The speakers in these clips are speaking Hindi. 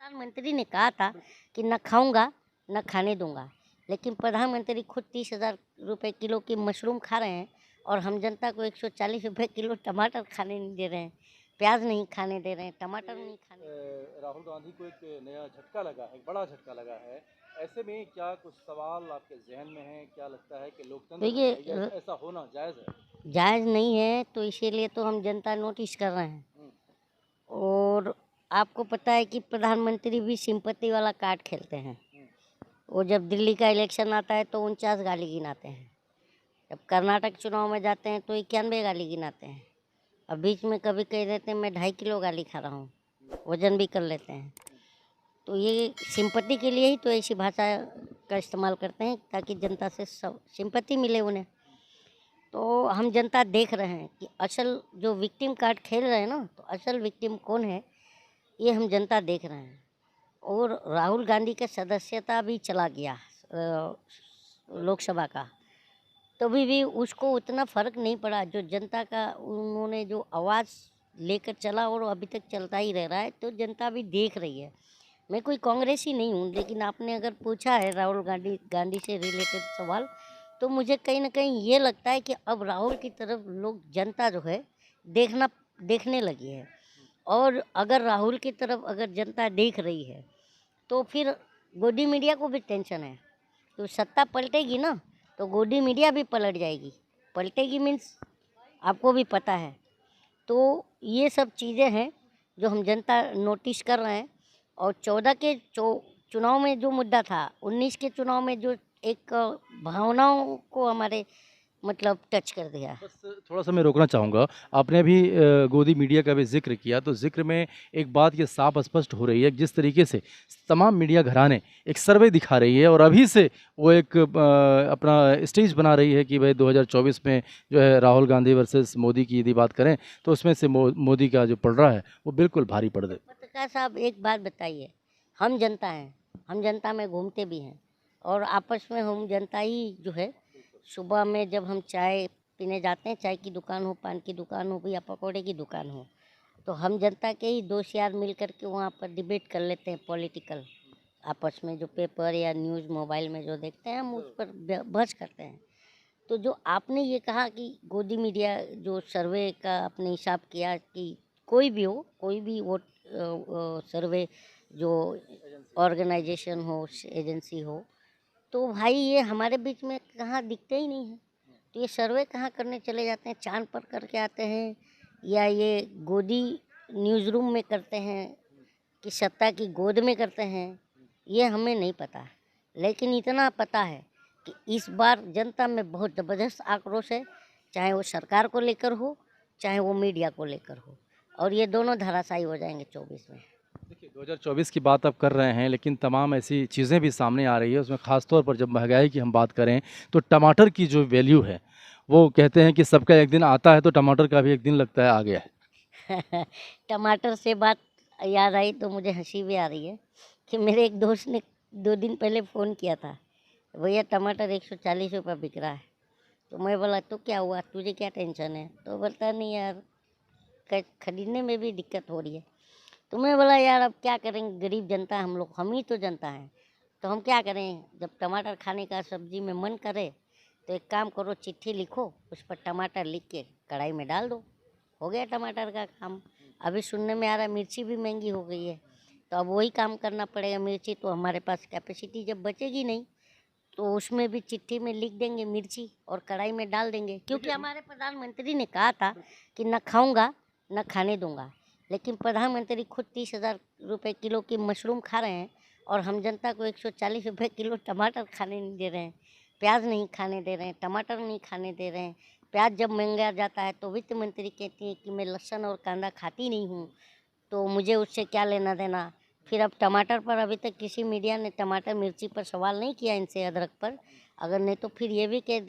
प्रधानमंत्री ने कहा था कि न खाऊंगा न खाने दूंगा, लेकिन प्रधानमंत्री खुद 30,000 रुपये किलो की मशरूम खा रहे हैं और हम जनता को 140 रुपये किलो टमाटर खाने नहीं दे रहे हैं, प्याज नहीं खाने दे रहे हैं, टमाटर नहीं खाने दे रहे हैं। राहुल गांधी को एक नया झटका लगा है, एक बड़ा झटका लगा है। ऐसे में क्या कुछ सवाल आपके ज़हन में हैं? क्या लगता है कि लोकतंत्र देखिए है या ऐसा होना जायज़ है? जायज़ नहीं है, तो इसीलिए तो हम जनता नोटिस कर रहे हैं। हुँ, और आपको पता है कि प्रधानमंत्री भी सिंपत्ति वाला कार्ड खेलते हैं। हुँ, वो जब दिल्ली का इलेक्शन आता है तो 49 गाली गिनाते हैं, जब कर्नाटक चुनाव में जाते हैं तो 91 गाली गिनाते हैं, और बीच में कभी कह देते हैं मैं 2.5 किलो गाली खा रहा हूँ, वजन भी कर लेते हैं। तो ये सिंपत्ति के लिए ही तो ऐसी भाषा का इस्तेमाल करते हैं ताकि जनता से सिंपत्ति मिले उन्हें। तो हम जनता देख रहे हैं कि असल जो विक्टिम कार्ड खेल रहे हैं ना, तो असल विक्टिम कौन है ये हम जनता देख रहे हैं। और राहुल गांधी का सदस्यता भी चला गया लोकसभा का, तभी भी उसको उतना फ़र्क नहीं पड़ा। जो जनता का उन्होंने जो आवाज़ लेकर चला और अभी तक चलता ही रह रहा है, तो जनता भी देख रही है। मैं कोई कांग्रेसी नहीं हूँ, लेकिन आपने अगर पूछा है राहुल गांधी गांधी से रिलेटेड सवाल, तो मुझे कहीं ना कहीं ये लगता है कि अब राहुल की तरफ लोग जनता जो है देखने लगी है। और अगर राहुल की तरफ अगर जनता देख रही है तो फिर गोदी मीडिया को भी टेंशन है। तो सत्ता पलटेगी ना, तो गोदी मीडिया भी पलट जाएगी। पलटेगी मीन्स आपको भी पता है। तो ये सब चीज़ें हैं जो हम जनता नोटिस कर रहे हैं। और 14 के चुनाव में जो मुद्दा था, 19 के चुनाव में जो एक भावनाओं को हमारे मतलब टच कर दिया। बस थोड़ा-सा मैं रोकना चाहूँगा। आपने अभी गोदी मीडिया का भी ज़िक्र किया, तो ज़िक्र में एक बात ये साफ स्पष्ट हो रही है कि जिस तरीके से तमाम मीडिया घराने एक सर्वे दिखा रही है और अभी से वो एक अपना स्टेज बना रही है कि भाई 2024 में जो है राहुल गांधी वर्सेस मोदी की यदि बात करें, तो उसमें से मोदी का जो पड़ रहा है, वो बिल्कुल भारी पड़ दे। पत्रकार साहब एक बात बताइए, हम जनता हैं, हम जनता में घूमते भी हैं, और आपस में हम जनता ही जो है, सुबह में जब हम चाय पीने जाते हैं, चाय की दुकान हो, पान की दुकान हो या पकौड़े की दुकान हो, तो हम जनता के ही दोस्त यार मिल कर के वहाँ पर डिबेट कर लेते हैं पॉलिटिकल। आपस में जो पेपर या न्यूज़ मोबाइल में जो देखते हैं हम उस पर बहस करते हैं। तो जो आपने ये कहा कि गोदी मीडिया जो सर्वे का आपने हिसाब किया कि कोई भी हो, कोई भी वो सर्वे जो ऑर्गेनाइजेशन हो, एजेंसी हो, तो भाई ये हमारे बीच में कहाँ दिखते ही नहीं है। तो ये सर्वे कहाँ करने चले जाते हैं, चांद पर करके आते हैं, या ये गोदी न्यूज़ रूम में करते हैं कि सत्ता की गोद में करते हैं, ये हमें नहीं पता। लेकिन इतना पता है कि इस बार जनता में बहुत ज़बरदस्त आक्रोश है, चाहे वो सरकार को लेकर हो, चाहे वो मीडिया को लेकर हो, और ये दोनों धराशायी हो जाएंगे 24 में। देखिए 2024 की बात आप कर रहे हैं, लेकिन तमाम ऐसी चीज़ें भी सामने आ रही है, उसमें ख़ास तौर पर जब महंगाई की हम बात करें, तो टमाटर की जो वैल्यू है, वो कहते हैं कि सबका एक दिन आता है, तो टमाटर का भी एक दिन लगता है आ गया है। टमाटर से बात याद आई तो मुझे हंसी भी आ रही है कि मेरे एक दोस्त ने 2 दिन पहले फ़ोन किया था, भैया टमाटर 140 रुपये बिक रहा है। तो मैं बोला तो क्या हुआ, तुझे क्या टेंशन है? तो बोलता नहीं यार, खरीदने में भी दिक्कत हो रही है। तो मैं बोला यार अब क्या करेंगे, गरीब जनता हम लोग, हम ही तो जनता हैं, तो हम क्या करें? जब टमाटर खाने का सब्जी में मन करे तो एक काम करो, चिट्ठी लिखो, उस पर टमाटर लिख के कढ़ाई में डाल दो, हो गया टमाटर का काम। अभी सुनने में आ रहा है मिर्ची भी महंगी हो गई है, तो अब वही काम करना पड़ेगा। मिर्ची तो हमारे पास कैपेसिटी जब बचेगी नहीं, तो उसमें भी चिट्ठी में लिख देंगे मिर्ची और कढ़ाई में डाल देंगे, क्योंकि हमारे प्रधानमंत्री ने कहा था कि न खाऊंगा न खाने दूंगा, लेकिन प्रधानमंत्री खुद 30,000 रुपये किलो की मशरूम खा रहे हैं और हम जनता को 140 रुपये किलो टमाटर खाने नहीं दे रहे हैं, प्याज नहीं खाने दे रहे हैं, टमाटर नहीं खाने दे रहे हैं। प्याज जब महंगा जाता है तो वित्त मंत्री कहती हैं कि मैं लहसुन और कांदा खाती नहीं हूँ, तो मुझे उससे क्या लेना देना। फिर अब टमाटर पर अभी तक किसी मीडिया ने टमाटर मिर्ची पर सवाल नहीं किया इनसे, अदरक पर। अगर नहीं तो फिर ये भी कह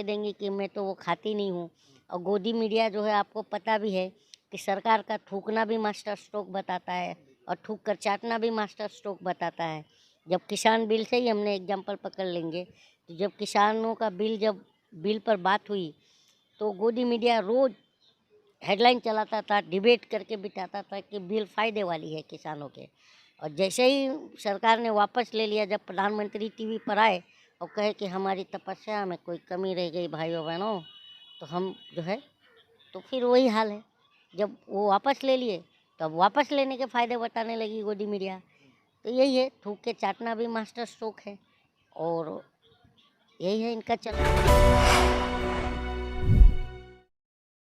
देंगी कि मैं तो वो खाती नहीं हूँ। और गोदी मीडिया जो है, आपको पता भी है कि सरकार का थूकना भी मास्टर स्ट्रोक बताता है और थूक कर चाटना भी मास्टर स्ट्रोक बताता है। जब किसान बिल से ही हमने एग्जाम्पल पकड़ लेंगे, तो जब किसानों का जब बिल पर बात हुई, तो गोदी मीडिया रोज़ हेडलाइन चलाता था, डिबेट करके बिताता था कि बिल फ़ायदे वाली है किसानों के। और जैसे ही सरकार ने वापस ले लिया, जब प्रधानमंत्री टीवी पर आए और कहे कि हमारी तपस्या में कोई कमी रह गई भाइयों बहनों, तो हम जो है, तो फिर वही हाल है। जब वो वापस ले लिए तो अब वापस लेने के फ़ायदे बताने लगी गोदी मीडिया। तो यही है, थूक के चाटना भी मास्टर स्ट्रोक है और यही है इनका चल।